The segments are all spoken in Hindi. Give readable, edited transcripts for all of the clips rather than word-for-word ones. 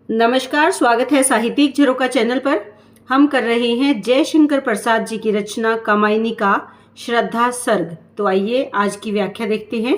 नमस्कार, स्वागत है साहित्यिक झरोका चैनल पर। हम कर रहे हैं जयशंकर प्रसाद जी की रचना कामायनी का श्रद्धा सर्ग। तो आइए आज की व्याख्या देखते हैं।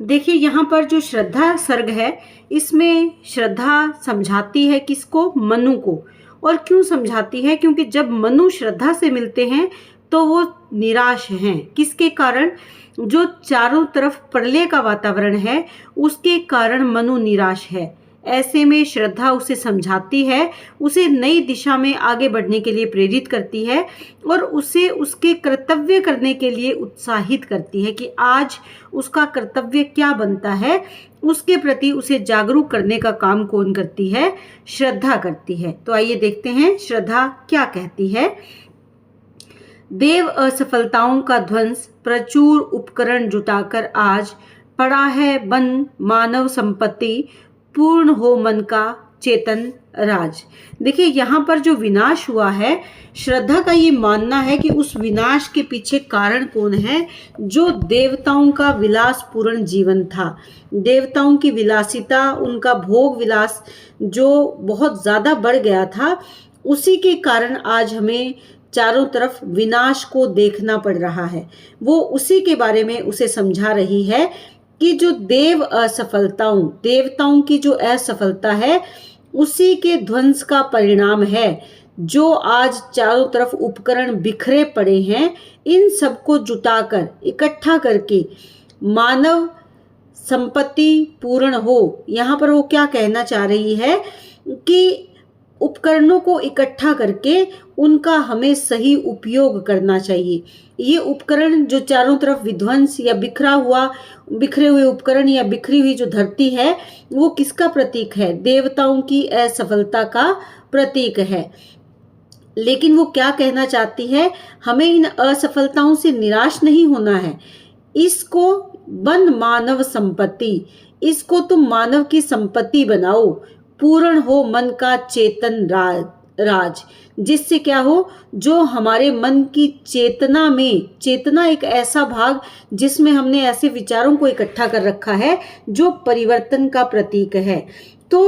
देखिए, यहाँ पर जो श्रद्धा सर्ग है, इसमें श्रद्धा समझाती है किसको? मनु को। और क्यों समझाती है? क्योंकि जब मनु श्रद्धा से मिलते हैं तो वो निराश हैं। किसके कारण? जो चारों तरफ प्रलय का वातावरण है उसके कारण मनु निराश है। ऐसे में श्रद्धा उसे समझाती है, उसे नई दिशा में आगे बढ़ने के लिए प्रेरित करती है और उसे उसके कर्तव्य करने के लिए उत्साहित करती है कि आज उसका कर्तव्य क्या बनता है। उसके प्रति उसे जागरूक करने का काम कौन करती है? श्रद्धा करती है। तो आइए देखते हैं श्रद्धा क्या कहती है। देव असफलताओं का ध्वंस प्रचुर उपकरण जुटाकर आज पड़ा है बन मानव संपत्ति, पूर्ण हो मन का चेतन राज। देखिए, यहाँ पर जो विनाश हुआ है, श्रद्धा का ये मानना है कि उस विनाश के पीछे कारण कौन है? जो देवताओं का विलासपूर्ण जीवन था, देवताओं की विलासिता, उनका भोग विलास जो बहुत ज़्यादा बढ़ गया था, उसी के कारण आज हमें चारों तरफ विनाश को देखना पड़ रहा है। वो उसी के बारे में उसे समझा रही है कि जो देवताओं की जो असफलता है, उसी के ध्वंस का परिणाम है। जो आज चारों तरफ उपकरण बिखरे पड़े हैं, इन सबको जुटाकर इकट्ठा करके मानव संपत्ति पूर्ण हो। यहाँ पर वो क्या कहना चाह रही है कि उपकरणों को इकट्ठा करके उनका हमें सही उपयोग करना चाहिए। ये उपकरण जो चारों तरफ विध्वंस या बिखरे हुए उपकरण या बिखरी हुई जो धरती है, वो किसका प्रतीक है? देवताओं की असफलता का प्रतीक है। लेकिन वो क्या कहना चाहती है? हमें इन असफलताओं से निराश नहीं होना है। इसको बन मानव संपत्ति, इसको तुम मानव की संपत्ति बनाओ। पूर्ण हो मन का चेतन राज, जिससे क्या हो? जो हमारे मन की चेतना एक ऐसा भाग जिसमें हमने ऐसे विचारों को इकट्ठा कर रखा है जो परिवर्तन का प्रतीक है। तो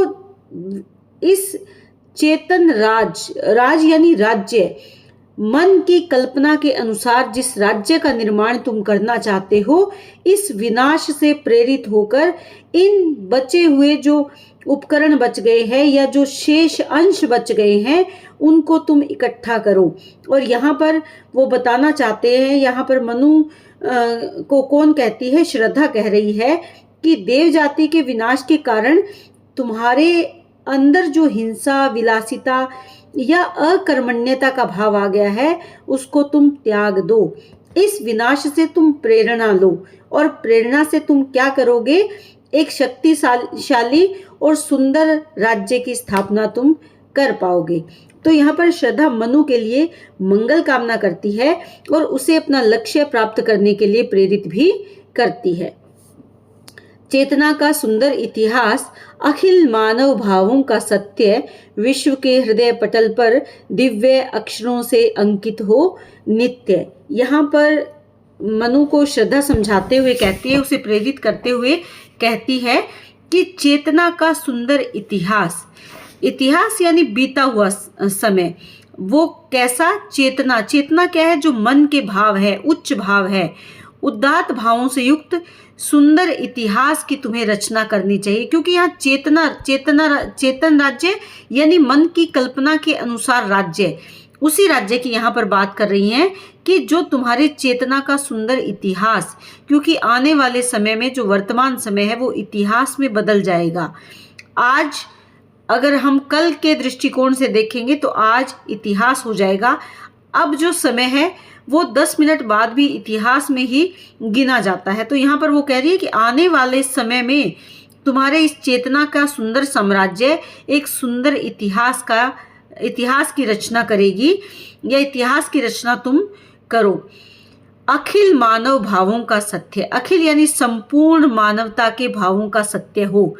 इस चेतन राज यानी राज्य, मन की कल्पना के अनुसार जिस राज्य का निर्माण तुम करना चाहते हो, इस विनाश से प्रेरित होकर इन बचे हुए जो उपकरण बच गए हैं या जो शेष अंश बच गए हैं, उनको तुम इकट्ठा करो। और यहाँ पर वो बताना चाहते हैं, यहाँ पर मनु को कौन कहती है? श्रद्धा कह रही है कि देव जाति के विनाश के कारण तुम्हारे अंदर जो हिंसा, विलासिता या अकर्मण्यता का भाव आ गया है, उसको तुम त्याग दो। इस विनाश से तुम प्रेरणा लो और प्रेरणा से तुम क्या करोगे? एक शक्तिशाली और सुंदर राज्य की स्थापना तुम कर पाओगे। तो यहाँ पर श्रद्धा मनु के लिए मंगल कामना करती है और उसे अपना लक्ष्य प्राप्त करने के लिए प्रेरित भी करती है। चेतना का सुंदर इतिहास, अखिल मानव भावों का सत्य, विश्व के हृदय पटल पर दिव्य अक्षरों से अंकित हो नित्य। यहाँ पर मनु को श्रद्धा समझाते हुए कहती है, उसे प्रेरित करते हुए कहती है कि चेतना का सुंदर इतिहास यानी बीता हुआ समय, वो कैसा? चेतना क्या है? जो मन के भाव है, उच्च भाव है, उदात्त भावों से युक्त सुंदर इतिहास की तुम्हें रचना करनी चाहिए। क्योंकि यहाँ चेतन राज्य यानी मन की कल्पना के अनुसार राज्य, उसी राज्य की यहाँ पर बात कर रही हैं कि जो तुम्हारे चेतना का सुंदर इतिहास, क्योंकि आने वाले समय में जो वर्तमान समय है वो इतिहास में बदल जाएगा। आज अगर हम कल के दृष्टिकोण से देखेंगे तो आज इतिहास हो जाएगा। अब जो समय है वो 10 मिनट बाद भी इतिहास में ही गिना जाता है। तो यहाँ पर वो कह रही है कि आने वाले समय में तुम्हारे इस चेतना का सुंदर साम्राज्य एक सुंदर इतिहास की रचना करेगी, या इतिहास की रचना तुम करो। अखिल मानव भावों का सत्य, अखिल यानी संपूर्ण मानवता के भावों का सत्य हो,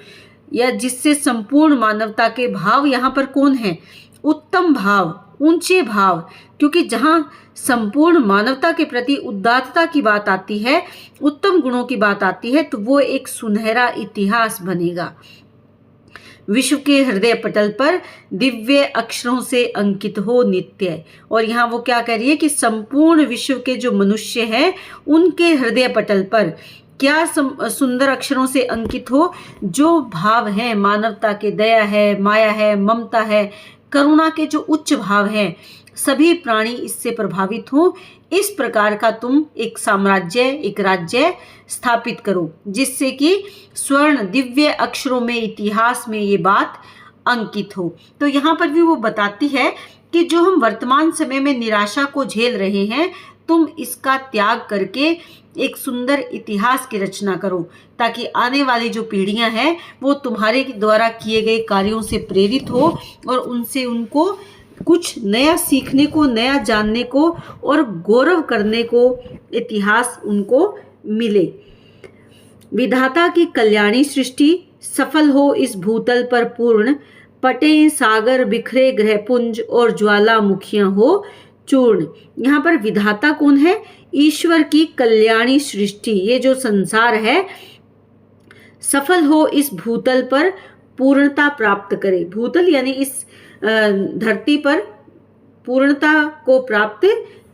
या जिससे संपूर्ण मानवता के भाव यहाँ पर कौन है? उत्तम भाव, ऊंचे भाव। क्योंकि जहाँ संपूर्ण मानवता के प्रति उदात्तता की बात आती है, उत्तम गुणों की बात आती है, तो वो एक सुनहरा इतिहास बनेगा। विश्व के हृदय पटल पर दिव्य अक्षरों से अंकित हो नित्य। और यहाँ वो क्या कह रही है कि संपूर्ण विश्व के जो मनुष्य हैं उनके हृदय पटल पर क्या सुंदर अक्षरों से अंकित हो, जो भाव है मानवता के, दया है, माया है, ममता है, करुणा के जो उच्च भाव हैं, सभी प्राणी इससे प्रभावित हो। इस प्रकार का तुम एक साम्राज्य, एक राज्य स्थापित करो, जिससे कि स्वर्ण दिव्य अक्षरों में, इतिहास में ये बात अंकित हो। तो यहाँ पर भी वो बताती है कि जो हम वर्तमान समय में निराशा को झेल रहे हैं, तुम इसका त्याग करके एक सुंदर इतिहास की रचना करो, ताकि आने वाली जो पीढ़ियां हैं वो तुम्हारे द्वारा किए गए कार्यों से प्रेरित हो और उनसे उनको कुछ नया सीखने को, नया जानने को और गौरव करने को इतिहास उनको मिले। विधाता की कल्याणी सृष्टि सफल हो इस भूतल पर पूर्ण, पटे सागर बिखरे ग्रहपुंज और ज्वालामुखियां हो चूर्ण। यहाँ पर विधाता कौन है? ईश्वर की कल्याणी सृष्टि, ये जो संसार है सफल हो इस भूतल पर पूर्णता प्राप्त करे। भूतल यानी इस धरती पर पूर्णता को प्राप्त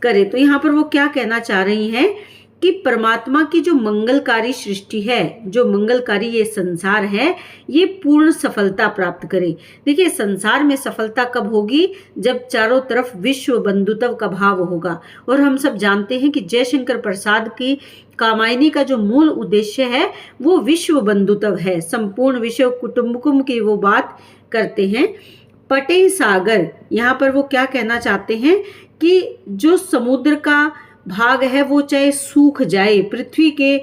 करे। तो यहाँ पर वो क्या कहना चाह रही हैं कि परमात्मा की जो मंगलकारी सृष्टि है, जो मंगलकारी ये संसार है, ये पूर्ण सफलता प्राप्त करे। देखिए, संसार में सफलता कब होगी? जब चारों तरफ विश्व बंधुत्व का भाव होगा। और हम सब जानते हैं कि जयशंकर प्रसाद की कामायनी का जो मूल उद्देश्य है वो विश्व बंधुत्व है। संपूर्ण विश्व कुटुंबकम की वो बात करते हैं। पटे सागर, यहाँ पर वो क्या कहना चाहते हैं कि जो समुद्र का भाग है वो चाहे सूख जाए, पृथ्वी के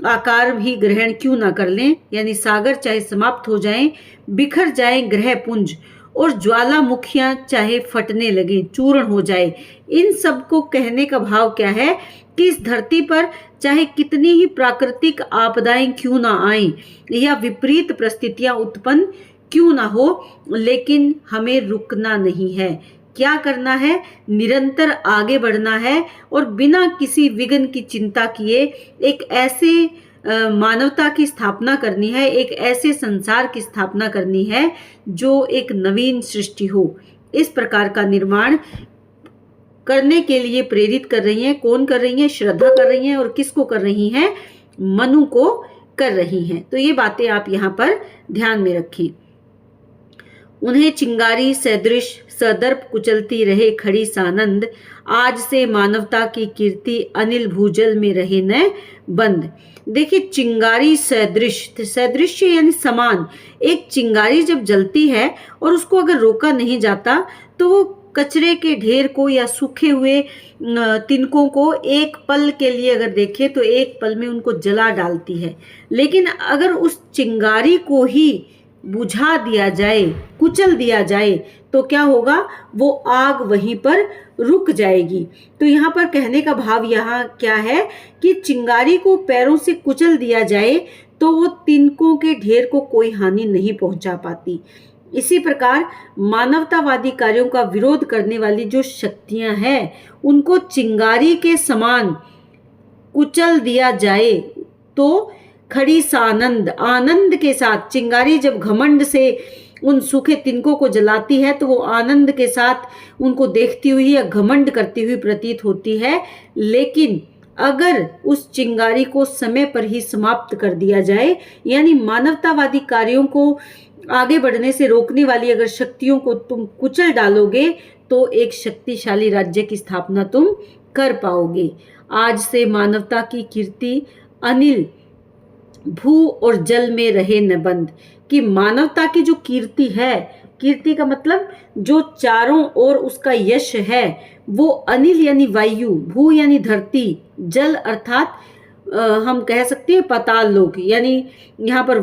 आकार भी ग्रहण क्यों ना कर लें, यानी सागर चाहे समाप्त हो जाएं, बिखर जाएं ग्रह पुंज, और ज्वालामुखियां चाहे फटने लगे, चूर्ण हो जाए, इन सब को कहने का भाव क्या है कि इस धरती पर चाहे कितनी ही प्राकृतिक आपदाएं क्यों ना आए या विपरीत परिस्थितियां उत्पन्न क्यों ना हो, लेकिन हमें रुकना नहीं है। क्या करना है? निरंतर आगे बढ़ना है और बिना किसी विघ्न की चिंता किए एक ऐसे मानवता की स्थापना करनी है, एक ऐसे संसार की स्थापना करनी है जो एक नवीन सृष्टि हो। इस प्रकार का निर्माण करने के लिए प्रेरित कर रही हैं। कौन कर रही हैं? श्रद्धा कर रही हैं। और किसको कर रही हैं? मनु को कर रही हैं। तो ये बातें आप यहाँ पर ध्यान में रखें। उन्हें चिंगारी सदृश सदर्प कुचलती रहे खड़ी सानंद, आज से मानवता की कीर्ति अनिल भूजल में रहे न बंद। देखिए, चिंगारी सदृश, सदृश यानी समान। एक चिंगारी जब जलती है और उसको अगर रोका नहीं जाता तो वो कचरे के ढेर को या सूखे हुए तिनकों को एक पल के लिए अगर देखे तो एक पल में उनको जला डालती है। लेकिन अगर उस चिंगारी को ही बुझा दिया जाए, कुचल दिया जाए, तो क्या होगा? वो आग वहीं पर रुक जाएगी। तो यहाँ पर कहने का भाव यहाँ क्या है कि चिंगारी को पैरों से कुचल दिया जाए तो वो तिनकों के ढेर को कोई हानि नहीं पहुंचा पाती। इसी प्रकार मानवतावादी कार्यों का विरोध करने वाली जो शक्तियां हैं उनको चिंगारी के समान कुचल दिया जाए तो खड़ी सानंद, आनंद के साथ, चिंगारी जब घमंड से उन सूखे तिनकों को जलाती है तो वो आनंद के साथ उनको देखती हुई या घमंड करती हुई प्रतीत होती है। लेकिन अगर उस चिंगारी को समय पर ही समाप्त कर दिया जाए, यानी मानवतावादी कार्यों को आगे बढ़ने से रोकने वाली अगर शक्तियों को तुम कुचल डालोगे तो एक शक्तिशाली राज्य की स्थापना तुम कर पाओगे। आज से मानवता की कीर्ति अनिल भू और जल में रहे न बंद। कि मानवता की जो कीर्ति है, कीर्ति का मतलब जो चारों ओर उसका यश है, वो अनिल यानी वायु, भू यानी धरती, जल अर्थात हम कह सकते हैं पाताल लोक, यानी यहाँ पर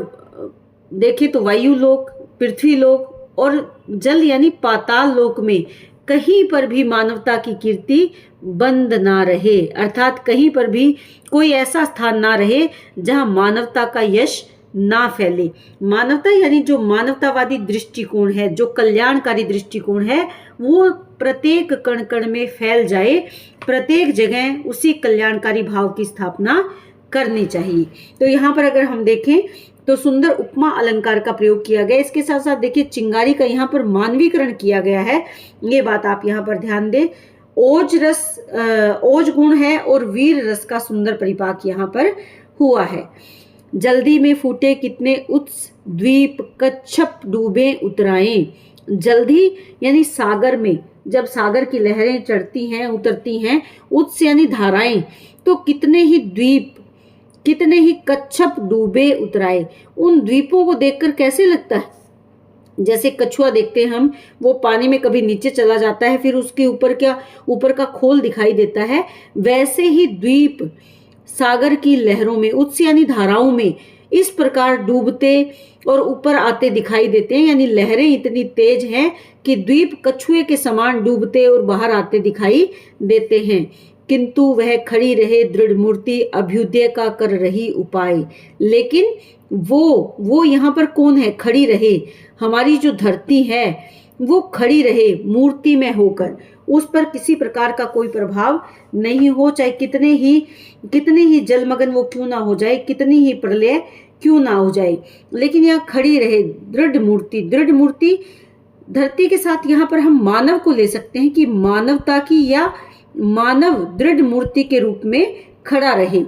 देखें तो वायु लोक, पृथ्वी लोक और जल यानी पाताल लोक में कहीं पर भी मानवता की कीर्ति बंद ना रहे, अर्थात कहीं पर भी कोई ऐसा स्थान ना रहे जहां मानवता का यश ना फैले। मानवता यानी जो मानवतावादी दृष्टिकोण है, जो कल्याणकारी दृष्टिकोण है, वो प्रत्येक कण कण में फैल जाए, प्रत्येक जगह उसी कल्याणकारी भाव की स्थापना करनी चाहिए। तो यहाँ पर अगर हम देखें तो सुंदर उपमा अलंकार का प्रयोग किया गया। इसके साथ साथ देखिए चिंगारी का यहाँ पर मानवीकरण किया गया है, ये बात आप यहाँ पर ध्यान दें। ओज गुण है और वीर रस का सुंदर परिपाक यहाँ पर हुआ है। जल्दी में फूटे कितने उत्स द्वीप कच्छप डूबे उतराएं। जल्दी यानी सागर में, जब सागर की लहरें चढ़ती हैं उतरती हैं, उत्स यानी धाराएं, तो कितने ही द्वीप कितने ही कच्छप डूबे उतराए। उन द्वीपों को देखकर कैसे लगता है, जैसे कछुआ देखते हैं हम, वो पानी में कभी नीचे चला जाता है, फिर उसके ऊपर का खोल दिखाई देता है, वैसे ही द्वीप सागर की लहरों में, उत्स यानी धाराओं में इस प्रकार डूबते और ऊपर आते दिखाई देते हैं। यानी लहरें इतनी तेज हैं कि द्वीप कछुए के समान डूबते और बाहर आते दिखाई देते हैं। किंतु वह खड़ी रहे दृढ़ मूर्ति, अभ्युदय का कर रही उपाय। लेकिन वो यहाँ पर कौन है? खड़ी रहे। हमारी जो धरती है वो खड़ी रहे मूर्ति में होकर, उस पर किसी प्रकार का कोई प्रभाव नहीं हो, चाहे कितने ही जलमग्न वो क्यों ना हो जाए, कितनी ही प्रलय क्यों ना हो जाए, लेकिन यहाँ खड़ी रहे दृढ़ मूर्ति। दृढ़ मूर्ति धरती के साथ यहाँ पर हम मानव को ले सकते हैं कि मानवता की या मानव दृढ़ मूर्ति के रूप में खड़ा रहे,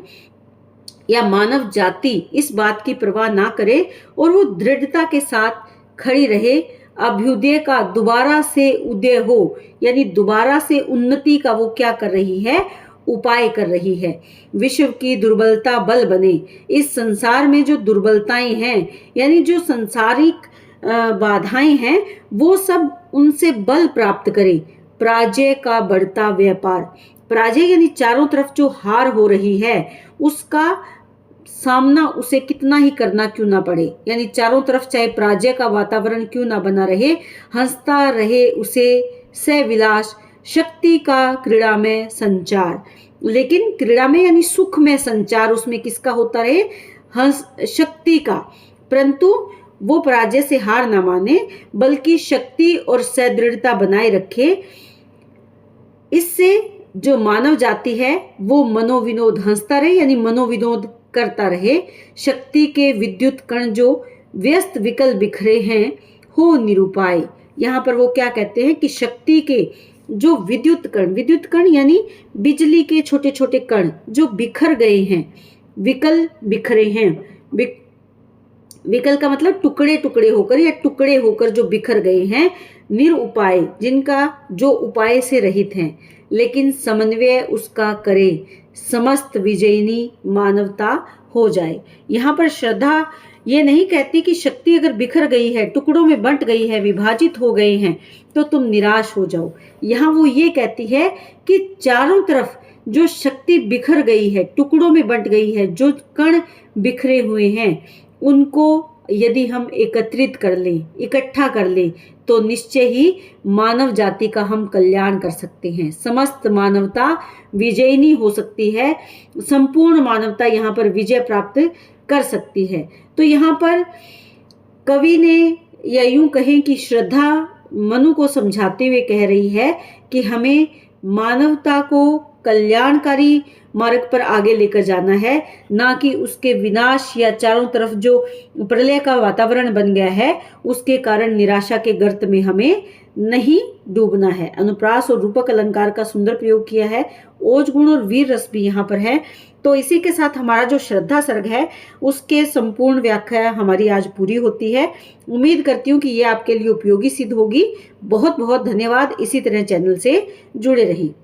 या मानव जाति इस बात की परवाह ना करे और वो दृढ़ता के साथ खड़ी रहे। अभ्युदय का दोबारा से उदय हो, यानी दोबारा से उन्नति का वो क्या कर रही है? उपाय कर रही है। विश्व की दुर्बलता बल बने। इस संसार में जो दुर्बलताएं हैं, यानी जो संसारिक बाधाएं हैं, वो सब उनसे बल प्राप्त करे। पराजय का बढ़ता व्यापार। पराजय यानी चारों तरफ जो हार हो रही है उसका सामना उसे कितना ही करना क्यों ना पड़े, यानी चारों तरफ चाहे पराजय का वातावरण क्यों ना बना रहे, हंसता रहे उसे सविलास। शक्ति का क्रीड़ा में संचार। लेकिन क्रीड़ा में यानी सुख में संचार उसमें किसका होता रहे? शक्ति का। परंतु वो पराजय से हार ना माने, बल्कि शक्ति और सदृढ़ता बनाए रखे। इससे जो मानव जाति है वो मनोविनोद हंसता रहे, यानी मनोविनोद करता रहे। शक्ति के विद्युत कण जो व्यस्त विकल बिखरे हैं हो निरुपाय। यहाँ पर वो क्या कहते हैं कि शक्ति के जो विद्युत कण यानी बिजली के छोटे छोटे कण जो बिखर गए हैं, विकल बिखरे हैं। विकल का मतलब टुकड़े टुकड़े होकर या टुकड़े होकर जो बिखर गए हैं, निरुपाय जिनका जो उपाय से रहित हैं, लेकिन समन्वय उसका करे, समस्त विजयिनी मानवता हो जाए। यहाँ पर श्रद्धा ये नहीं कहती कि शक्ति अगर बिखर गई है, टुकड़ों में बंट गई है, विभाजित हो गए हैं, तो तुम निराश हो जाओ। यहाँ वो ये कहती है कि चारों तरफ जो शक्ति बिखर गई है, टुकड़ों में बंट गई है, जो कण बिखरे हुए हैं, उनको यदि हम एकत्रित कर लें, इकट्ठा कर लें, तो निश्चय ही मानव जाति का हम कल्याण कर सकते हैं। समस्त मानवता विजयिनी हो सकती है, संपूर्ण मानवता यहाँ पर विजय प्राप्त कर सकती है। तो यहाँ पर कवि ने या यूं कहें कि श्रद्धा मनु को समझाते हुए कह रही है कि हमें मानवता को कल्याणकारी मार्ग पर आगे लेकर जाना है, ना कि उसके विनाश या चारों तरफ जो प्रलय का वातावरण बन गया है उसके कारण निराशा के गर्त में हमें नहीं डूबना है। अनुप्रास और रूपक अलंकार का सुंदर प्रयोग किया है। ओज गुण और वीर रस भी यहाँ पर है। तो इसी के साथ हमारा जो श्रद्धा सर्ग है उसके संपूर्ण व्याख्या हमारी आज पूरी होती है। उम्मीद करती हूँ कि ये आपके लिए उपयोगी सिद्ध होगी। बहुत बहुत धन्यवाद। इसी तरह चैनल से जुड़े रहिए।